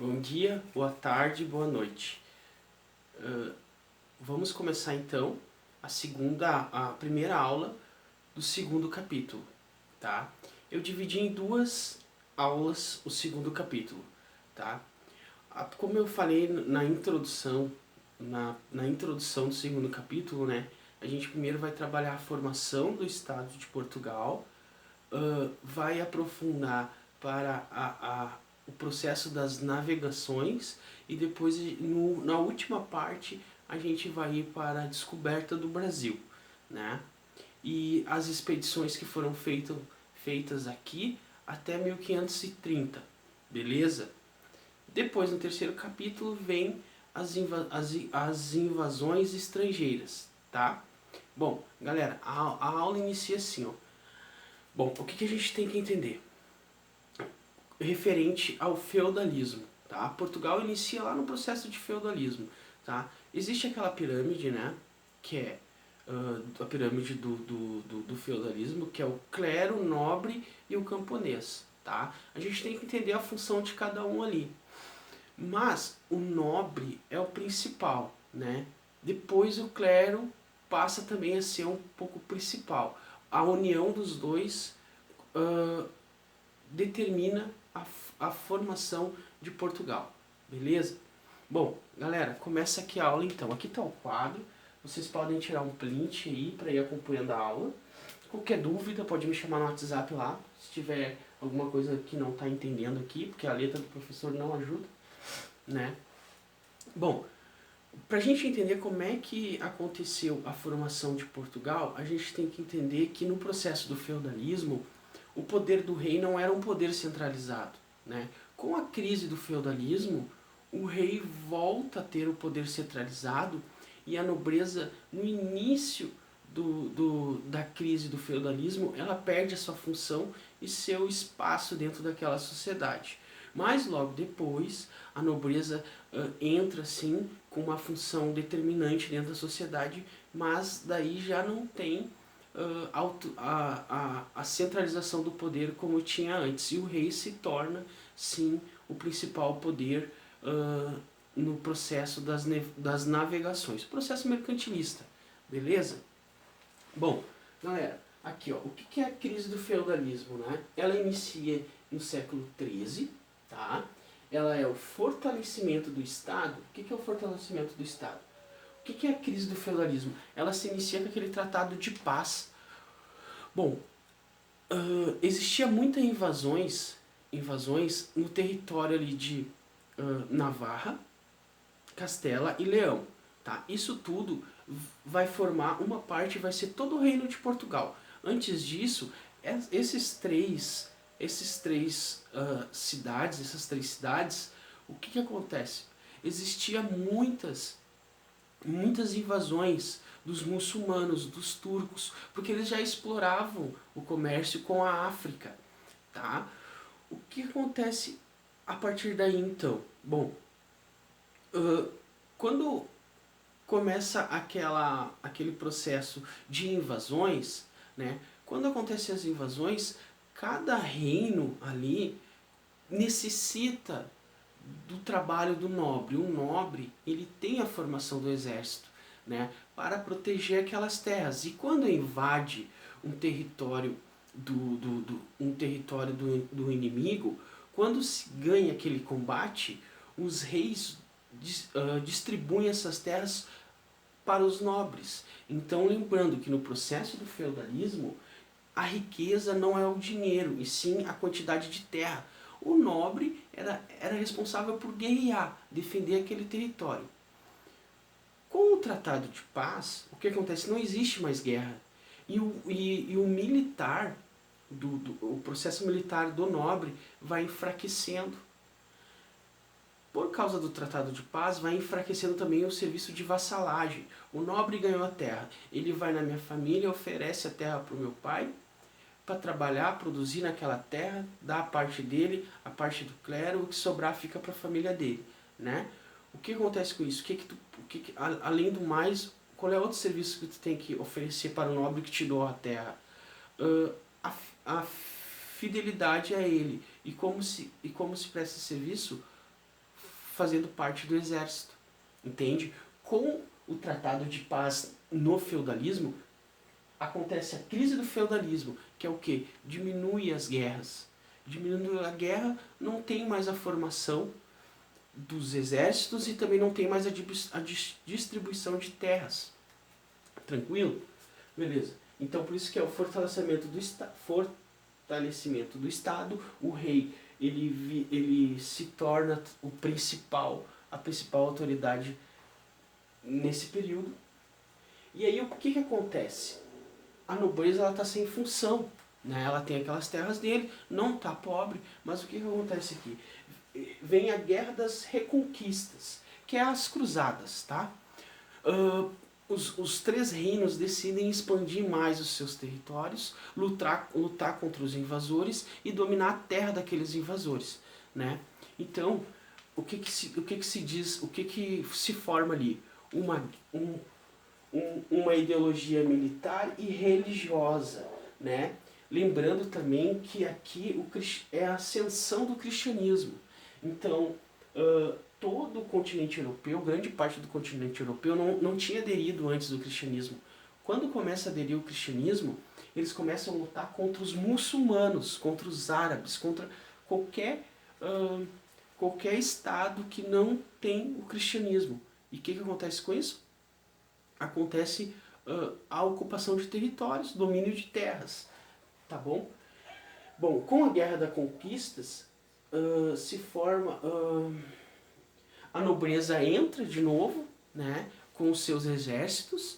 Bom dia, boa tarde, boa noite. Vamos começar então a primeira aula do segundo capítulo, tá? Eu dividi em duas aulas o segundo capítulo, tá? Como eu falei na introdução, na introdução do segundo capítulo, né? A gente primeiro vai trabalhar a formação do Estado de Portugal, vai aprofundar para o processo das navegações e depois na última parte a gente vai ir para a descoberta do Brasil, né? E as expedições que foram feitas aqui até 1530, beleza? Depois no terceiro capítulo vem as invasões estrangeiras, tá? Bom, galera, a aula inicia assim, ó. Bom, o que a gente tem que entender? Referente ao feudalismo, tá? Portugal inicia lá no processo de feudalismo, tá? Existe aquela pirâmide, né? Que é a pirâmide do feudalismo, que é o clero, o nobre e o camponês, tá? A gente tem que entender a função de cada um ali. Mas o nobre é o principal, né? Depois o clero passa também a ser um pouco principal. A união dos dois determina a formação de Portugal, beleza? Bom, galera, começa aqui a aula então. Aqui está o quadro, vocês podem tirar um print aí para ir acompanhando a aula. Qualquer dúvida pode me chamar no WhatsApp lá, se tiver alguma coisa que não está entendendo aqui, porque a letra do professor não ajuda, né? Bom, para a gente entender como é que aconteceu a formação de Portugal, a gente tem que entender que no processo do feudalismo, o poder do rei não era um poder centralizado, né? Com a crise do feudalismo, o rei volta a ter o poder centralizado e a nobreza, no início da crise do feudalismo, ela perde a sua função e seu espaço dentro daquela sociedade. Mas logo depois, a nobreza entra sim com uma função determinante dentro da sociedade, mas daí já não tem a centralização do poder como tinha antes. E o rei se torna sim o principal poder no processo das navegações, processo mercantilista, beleza? Bom, galera, aqui ó, o que é a crise do feudalismo, né? Ela inicia no século XIII, tá? Ela é o fortalecimento do Estado. O que é o fortalecimento do Estado? O que é a crise do feudalismo? Ela se inicia com aquele tratado de paz. Bom, existia muitas invasões no território ali de Navarra, Castela e Leão. Tá? Isso tudo vai formar uma parte, vai ser todo o reino de Portugal. Antes disso, essas três cidades, o que acontece? Existia muitas invasões dos muçulmanos, dos turcos, porque eles já exploravam o comércio com a África, tá? O que acontece a partir daí então? Bom, quando começa aquele processo de invasões, né? Quando acontecem as invasões, cada reino ali necessita do trabalho do nobre. O nobre, ele tem a formação do exército, né, para proteger aquelas terras. E quando invade um território do inimigo, quando se ganha aquele combate, os reis distribuem essas terras para os nobres. Então, lembrando que no processo do feudalismo, a riqueza não é o dinheiro, e sim a quantidade de terra. O nobre era responsável por guerrear, defender aquele território. Com o Tratado de Paz, o que acontece? Não existe mais guerra. E o militar, o processo militar do nobre vai enfraquecendo. Por causa do Tratado de Paz, vai enfraquecendo também o serviço de vassalagem. O nobre ganhou a terra. Ele vai na minha família, oferece a terra para o meu pai, para trabalhar, produzir naquela terra, dá a parte dele, a parte do clero, o que sobrar fica para a família dele, né? O que acontece com isso? Além do mais, qual é outro serviço que tu tem que oferecer para o nobre que te doa a terra? A fidelidade a ele. E como se presta esse serviço? fazendo parte do exército, entende? Com o Tratado de Paz no feudalismo, acontece a crise do feudalismo, que é o que? Diminui as guerras. Diminui a guerra, não tem mais a formação dos exércitos e também não tem mais a distribuição de terras. Tranquilo? Beleza. Então por isso que é o fortalecimento do Estado, o rei ele se torna a principal autoridade nesse período. E aí o que acontece? A nobreza está sem função, né? Ela tem aquelas terras dele, não está pobre, mas o que acontece aqui? Vem a Guerra das Reconquistas, que é as cruzadas, tá? Os três reinos decidem expandir mais os seus territórios, lutar contra os invasores e dominar a terra daqueles invasores, né? Então, o que se diz, o que se forma ali? Uma ideologia militar e religiosa, né? Lembrando também que aqui é a ascensão do cristianismo. Então, todo o continente europeu, grande parte do continente europeu, não tinha aderido antes do cristianismo. Quando começa a aderir o cristianismo, eles começam a lutar contra os muçulmanos, contra os árabes, contra qualquer estado que não tem o cristianismo. E o que acontece com isso? Acontece a ocupação de territórios, domínio de terras, tá bom? Bom, com a Guerra das Conquistas, se forma... a nobreza entra de novo, né, com os seus exércitos.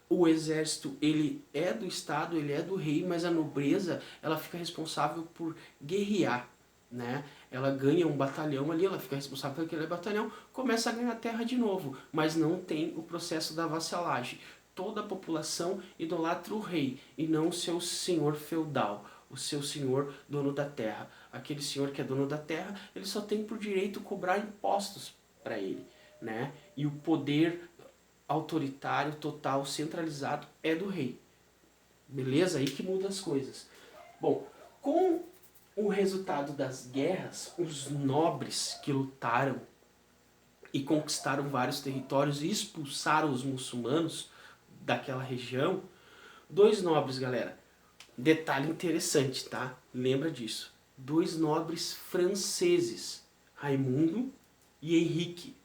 O exército, ele é do Estado, ele é do rei, mas a nobreza, ela fica responsável por guerrear, né? Ela ganha um batalhão ali, ela fica responsável por aquele batalhão, começa a ganhar terra de novo, mas não tem o processo da vassalagem. Toda a população idolatra o rei e não o seu senhor feudal, o seu senhor dono da terra. Aquele senhor que é dono da terra, ele só tem por direito cobrar impostos para ele, né? E o poder autoritário, total, centralizado é do rei. Beleza? Aí que muda as coisas. Bom, com o resultado das guerras, os nobres que lutaram e conquistaram vários territórios e expulsaram os muçulmanos daquela região, dois nobres, galera, detalhe interessante, tá? Lembra disso. Dois nobres franceses, Raimundo e Henrique,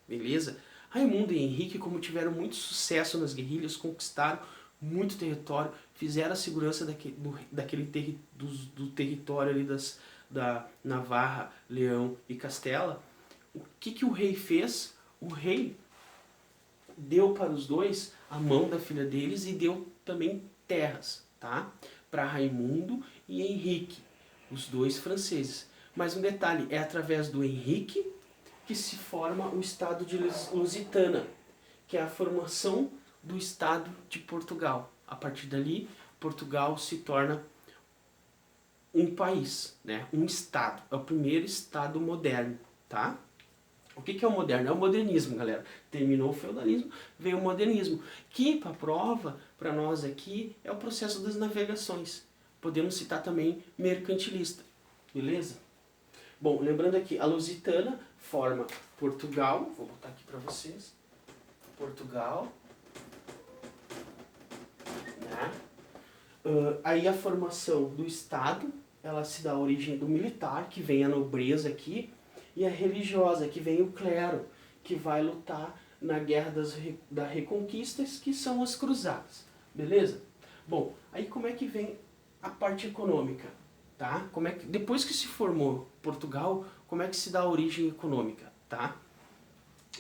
beleza? Raimundo e Henrique, como tiveram muito sucesso nas guerrilhas, conquistaram muito território, fizeram a segurança do território ali da Navarra, Leão e Castela. O que o rei fez? O rei deu para os dois a mão da filha deles e deu também terras, tá? Para Raimundo e Henrique, os dois franceses. Mas um detalhe, é através do Henrique que se forma o estado de Lusitânia, que é a formação do estado de Portugal. A partir dali, Portugal se torna um país, né? Um estado. É o primeiro estado moderno, tá? O que é o moderno? É o modernismo, galera. Terminou o feudalismo, veio o modernismo. Que, para prova, para nós aqui, é o processo das navegações. Podemos citar também mercantilista, beleza? Bom, lembrando aqui, a Lusitânia forma Portugal, vou botar aqui para vocês, Portugal, né? Aí a formação do Estado, ela se dá a origem do militar, que vem a nobreza aqui, e a religiosa, que vem o clero, que vai lutar na Guerra das Reconquistas, que são as cruzadas, beleza? Bom, aí como é que vem a parte econômica? Tá? Depois que se formou Portugal, como é que se dá a origem econômica? Tá?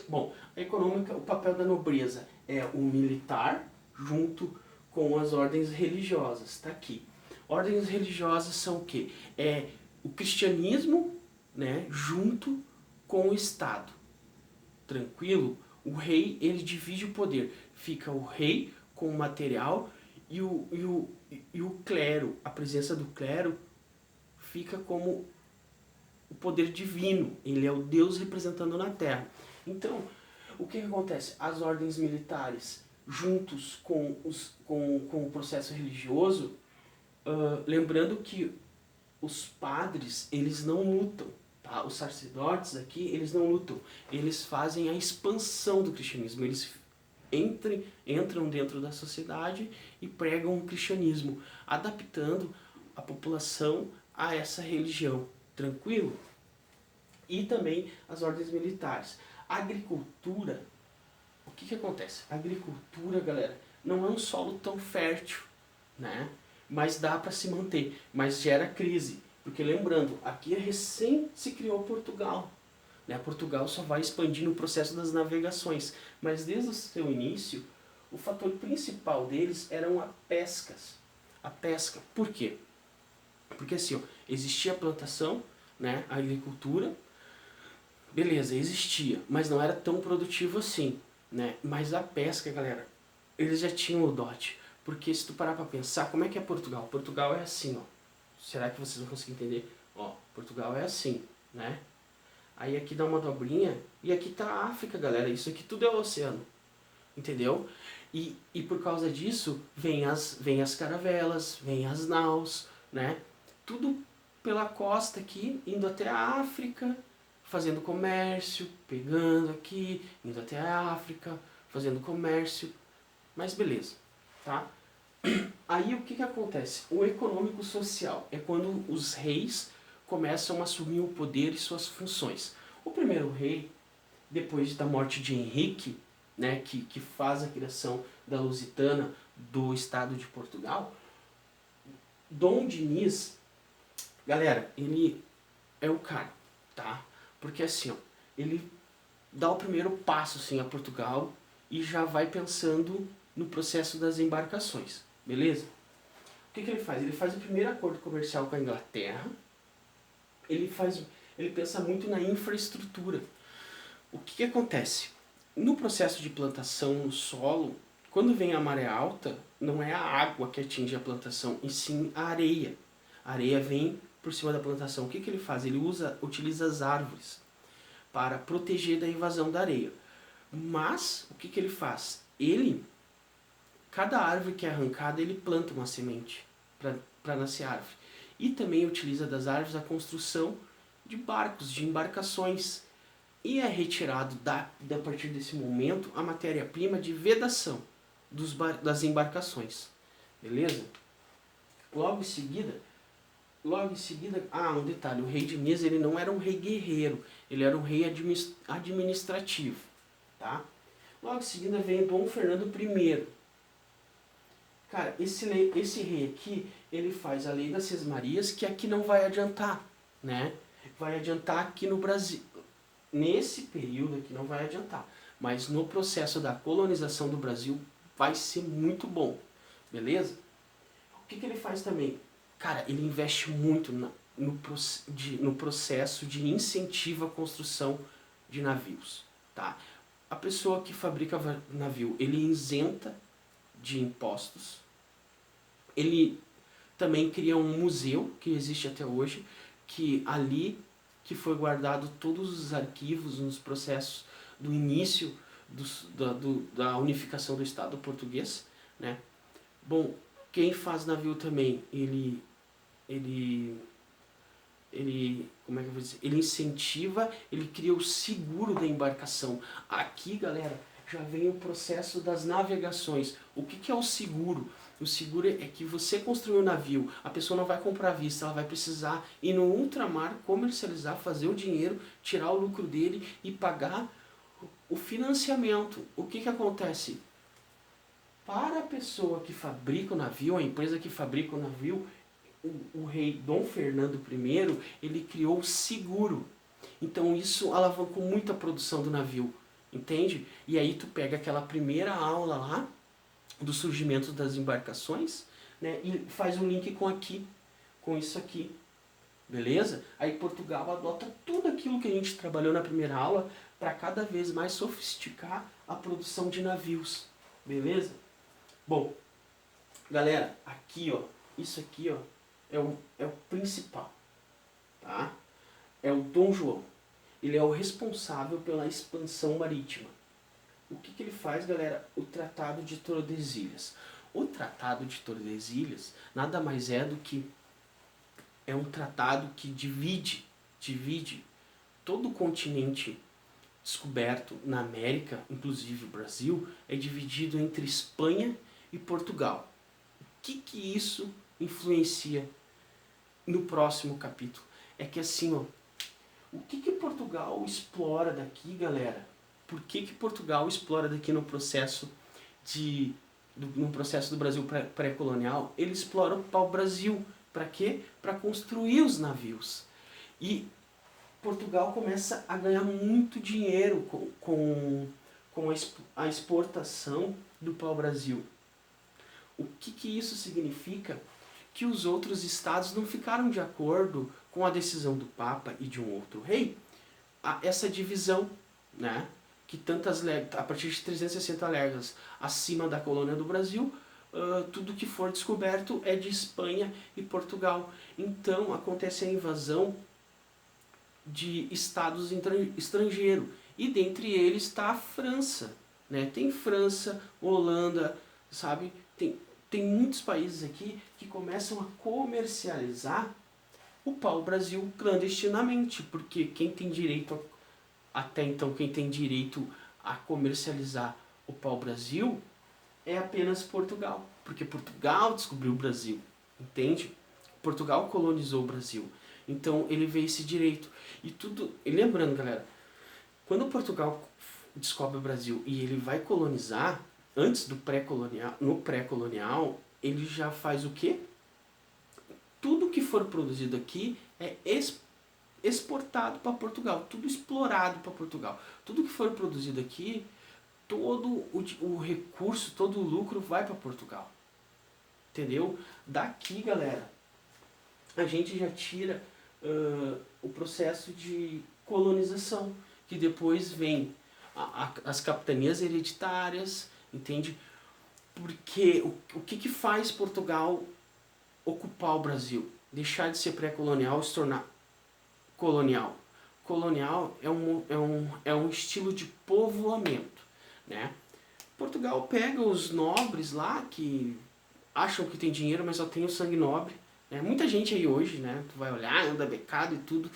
Bom, a econômica, o papel da nobreza é o militar junto com as ordens religiosas. Tá aqui. Ordens religiosas são o quê? É o cristianismo, né, junto com o Estado. Tranquilo? O rei, ele divide o poder. Fica o rei com o material e o clero, a presença do clero, fica como o poder divino. Ele é o Deus representando na Terra. Então, o que acontece? As ordens militares, juntos com o processo religioso, lembrando que os padres, eles não lutam, Tá? Os sacerdotes aqui, eles não lutam, eles fazem a expansão do cristianismo, eles entram dentro da sociedade e pregam o cristianismo, adaptando a população a essa religião, tranquilo? E também as ordens militares. A agricultura, o que acontece? A agricultura, galera, não é um solo tão fértil, né? Mas dá para se manter, mas gera crise. Porque lembrando, aqui recém se criou Portugal. Né? Portugal só vai expandir no processo das navegações. Mas desde o seu início, o fator principal deles eram a pescas. A pesca. Por quê? Porque assim, ó, existia a plantação, né? A agricultura. Beleza, existia, mas não era tão produtivo assim. Né? Mas a pesca, galera, eles já tinham o dote. Porque se tu parar pra pensar, como é que é Portugal? Portugal é assim, ó. Será que vocês vão conseguir entender? Ó, Portugal é assim, né? Aí aqui dá uma dobrinha e aqui tá a África, galera. Isso aqui tudo é o oceano, entendeu? E por causa disso vem as caravelas, vem as naus, né? Tudo pela costa aqui, indo até a África, fazendo comércio, pegando aqui, indo até a África, fazendo comércio. Mas beleza, tá? Aí o que acontece? O econômico social é quando os reis começam a assumir o poder e suas funções. O primeiro rei, depois da morte de Henrique, né, que faz a criação da Lusitana do estado de Portugal, Dom Diniz, galera, ele é o cara, tá? Porque assim, ó, ele dá o primeiro passo assim, a Portugal e já vai pensando no processo das embarcações. Beleza? O que ele faz? Ele faz o primeiro acordo comercial com a Inglaterra. Ele pensa muito na infraestrutura. O que acontece? No processo de plantação no solo, quando vem a maré alta, não é a água que atinge a plantação, e sim a areia. A areia vem por cima da plantação. O que ele faz? Ele utiliza as árvores para proteger da invasão da areia. Mas, o que ele faz? Cada árvore que é arrancada, ele planta uma semente para nascer árvore. E também utiliza das árvores a construção de barcos, de embarcações. E é retirado a partir desse momento a matéria-prima de vedação das embarcações. Beleza? Logo em seguida, um detalhe, o rei Diniz ele não era um rei guerreiro, ele era um rei administrativo. Tá? Logo em seguida vem Dom Fernando I. Cara, esse rei aqui, ele faz a lei das Sesmarias, que aqui não vai adiantar, né? Vai adiantar aqui no Brasil. Nesse período aqui não vai adiantar. Mas no processo da colonização do Brasil vai ser muito bom. Beleza? O que ele faz também? Cara, ele investe muito no processo de incentivo à construção de navios. Tá? A pessoa que fabrica navio, ele isenta de impostos. Ele também cria um museu, que existe até hoje, que ali que foi guardado todos os arquivos nos processos do início da unificação do Estado português. Né? Bom, quem faz navio também, como é que eu vou dizer? Ele incentiva, ele cria o seguro da embarcação. Aqui, galera, já vem o processo das navegações. O que é o seguro? O seguro é que você construiu um navio, a pessoa não vai comprar à vista, ela vai precisar ir no ultramar, comercializar, fazer o dinheiro, tirar o lucro dele e pagar o financiamento. O que acontece? Para a pessoa que fabrica o navio, a empresa que fabrica o navio, o rei Dom Fernando I, ele criou o seguro. Então isso alavancou muito a produção do navio, entende? E aí tu pega aquela primeira aula lá, do surgimento das embarcações, né, e faz um link com isso aqui. Beleza? Aí Portugal adota tudo aquilo que a gente trabalhou na primeira aula para cada vez mais sofisticar a produção de navios. Beleza? Bom, galera, aqui ó, isso aqui ó, é o principal, tá? É o Dom João. Ele é o responsável pela expansão marítima. O que ele faz, galera? O Tratado de Tordesilhas. O Tratado de Tordesilhas nada mais é do que é um tratado que divide todo o continente descoberto na América, inclusive o Brasil, é dividido entre Espanha e Portugal. O que isso influencia no próximo capítulo? É que assim, ó, o que Portugal explora daqui, galera? Por que Portugal explora daqui no processo do Brasil pré-colonial? Ele explora o pau-brasil. Para quê? Para construir os navios. E Portugal começa a ganhar muito dinheiro com a exportação do pau-brasil. O que isso significa? Que os outros estados não ficaram de acordo com a decisão do Papa e de um outro rei. Essa divisão, né, que tantas léguas, a partir de 360 léguas acima da colônia do Brasil, tudo que for descoberto é de Espanha e Portugal. Então acontece a invasão de estados estrangeiros, e dentre eles está a França, né? Tem França, Holanda, sabe? Tem muitos países aqui que começam a comercializar o pau-brasil clandestinamente, porque quem tem direito, até então, quem tem direito a comercializar o pau-brasil é apenas Portugal, porque Portugal descobriu o Brasil, entende? Portugal colonizou o Brasil, então ele veio esse direito. E lembrando, galera, quando Portugal descobre o Brasil e ele vai colonizar, antes do pré-colonial, no pré-colonial, ele já faz o quê? Tudo que for produzido aqui é exportado para Portugal, tudo explorado para Portugal. Tudo que for produzido aqui, todo o recurso, todo o lucro vai para Portugal. Entendeu? Daqui, galera, a gente já tira o processo de colonização, que depois vem as capitanias hereditárias, entende? Porque o que faz Portugal ocupar o Brasil? Deixar de ser pré-colonial e se tornar colonial. Colonial é um estilo de povoamento, né? Portugal pega os nobres lá que acham que tem dinheiro, mas só tem o sangue nobre, né? Muita gente aí hoje, né? Tu vai olhar, anda becado e tudo,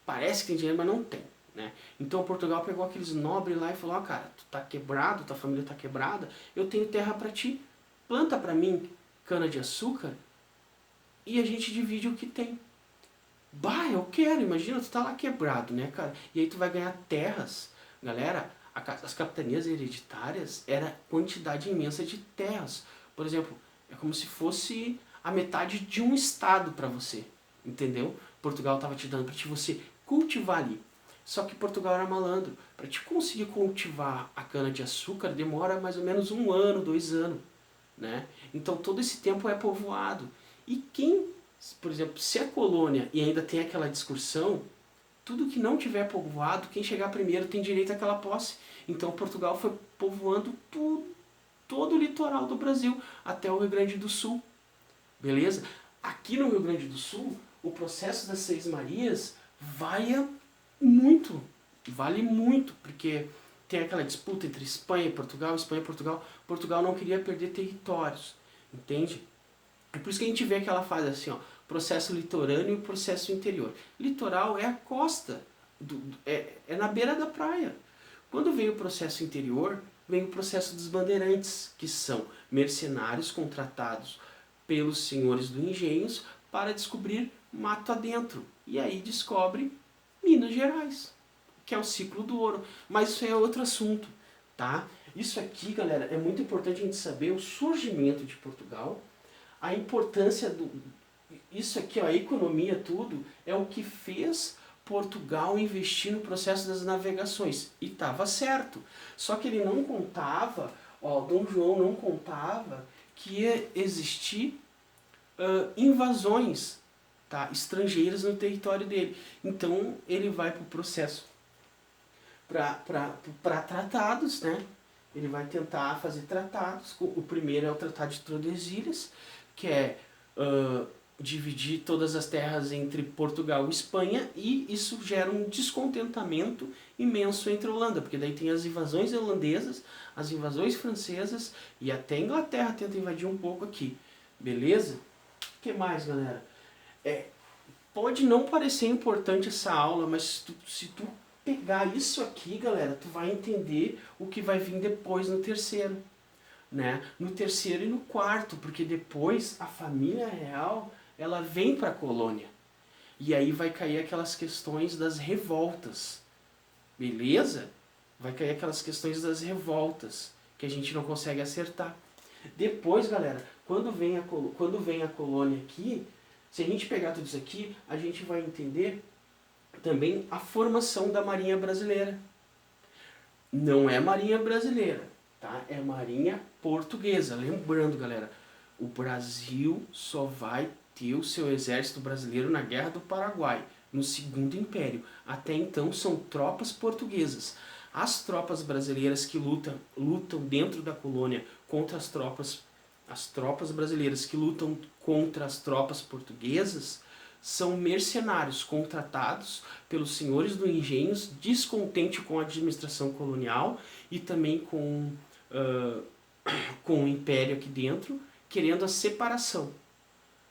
parece que tem dinheiro, mas não tem, né? Então Portugal pegou aqueles nobres lá e falou: ó, cara, tu tá quebrado, tua família tá quebrada, eu tenho terra para ti, planta para mim cana de açúcar e a gente divide o que tem. Bah, eu quero, imagina, tu tá lá quebrado, né, cara? E aí tu vai ganhar terras. Galera, as capitanias hereditárias era quantidade imensa de terras. Por exemplo, é como se fosse a metade de um estado para você, entendeu? Portugal tava te dando para você cultivar ali. Só que Portugal era malandro. Para te conseguir cultivar a cana de açúcar demora mais ou menos 1 ano, 2 anos, né? Então todo esse tempo é povoado. E quem, por exemplo, se é colônia e ainda tem aquela discussão, tudo que não tiver povoado, quem chegar primeiro tem direito àquela posse. Então Portugal foi povoando todo o litoral do Brasil, até o Rio Grande do Sul. Beleza? Aqui no Rio Grande do Sul, o processo das Seis Marias vale muito, porque tem aquela disputa entre Espanha e Portugal, Portugal não queria perder territórios, entende? É por isso que a gente vê aquela fase assim, ó, processo litorâneo e processo interior. Litoral é a costa, é na beira da praia. Quando vem o processo interior, vem o processo dos bandeirantes, que são mercenários contratados pelos senhores do engenhos para descobrir mato adentro. E aí descobre Minas Gerais, que é o ciclo do ouro. Mas isso é outro assunto, tá? Isso aqui, galera, é muito importante a gente saber o surgimento de Portugal, a importância isso aqui, ó, a economia, tudo, é o que fez Portugal investir no processo das navegações. E estava certo. Só que ele não contava, ó, Dom João não contava que ia existir invasões, tá, estrangeiras no território dele. Então ele vai para o processo para tratados, né? Ele vai tentar fazer tratados. O primeiro é o Tratado de Tordesilhas, que é dividir todas as terras entre Portugal e Espanha, e isso gera um descontentamento imenso entre a Holanda, porque daí tem as invasões holandesas, as invasões francesas, e até a Inglaterra tenta invadir um pouco aqui. Beleza? O que mais, galera? Pode não parecer importante essa aula, mas se tu pegar isso aqui, galera, tu vai entender o que vai vir depois no terceiro, né? No terceiro e no quarto, porque depois a família real, ela vem para a colônia. E aí vai cair aquelas questões das revoltas, beleza? Vai cair aquelas questões das revoltas, que a gente não consegue acertar. Depois, galera, quando vem a colônia aqui, se a gente pegar tudo isso aqui, a gente vai entender também a formação da Marinha Brasileira. Não é Marinha Brasileira, tá? É Marinha Portuguesa. Lembrando, galera, o Brasil só vai ter o seu exército brasileiro na Guerra do Paraguai, no Segundo Império. Até então são tropas portuguesas. As tropas brasileiras que lutam dentro da colônia contra as tropas brasileiras que lutam contra as tropas portuguesas são mercenários contratados pelos senhores do engenho, descontente com a administração colonial e também com o império aqui dentro, querendo a separação.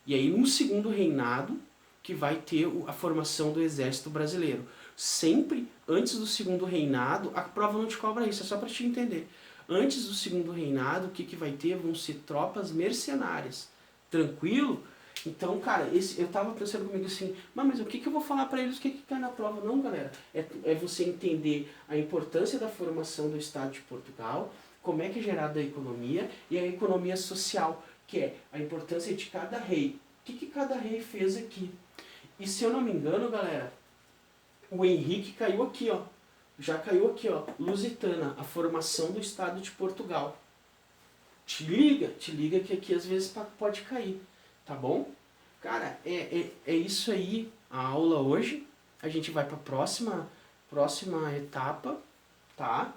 E aí no segundo reinado que vai ter a formação do exército brasileiro. Sempre antes do segundo reinado, a prova não te cobra isso, é só para te entender. Antes do segundo reinado, o que vai ter? Vão ser tropas mercenárias. Tranquilo? Então, cara, eu tava pensando comigo assim, mas o que eu vou falar para eles, o que cai na prova? Não, galera, é você entender a importância da formação do Estado de Portugal, como é que é gerada a economia e a economia social, que é a importância de cada rei. O que cada rei fez aqui? E se eu não me engano, galera, o Henrique caiu aqui, ó. Já caiu aqui, ó, Lusitana, a formação do Estado de Portugal. Te liga que aqui às vezes pode cair, tá bom? Cara, é isso aí a aula hoje. A gente vai para a próxima etapa, tá?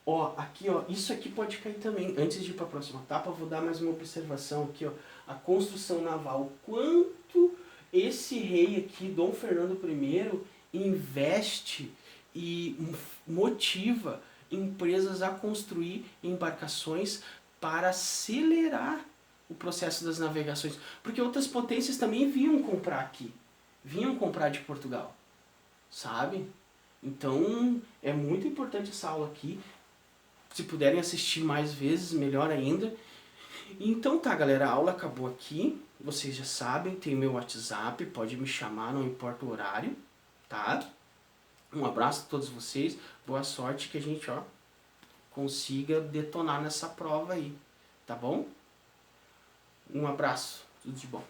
Ó, aqui, ó, isso aqui pode cair também. Antes de ir para a próxima etapa, eu vou dar mais uma observação aqui, ó. A construção naval. Quanto esse rei aqui, Dom Fernando I, investe e motiva empresas a construir embarcações para acelerar o processo das navegações. Porque outras potências também vinham comprar aqui. Vinham comprar de Portugal. Sabe? Então, é muito importante essa aula aqui. Se puderem assistir mais vezes, melhor ainda. Então tá, galera, a aula acabou aqui. Vocês já sabem, tem o meu WhatsApp, pode me chamar, não importa o horário, tá? Um abraço a todos vocês, boa sorte que a gente, ó, consiga detonar nessa prova aí, tá bom? Um abraço, tudo de bom.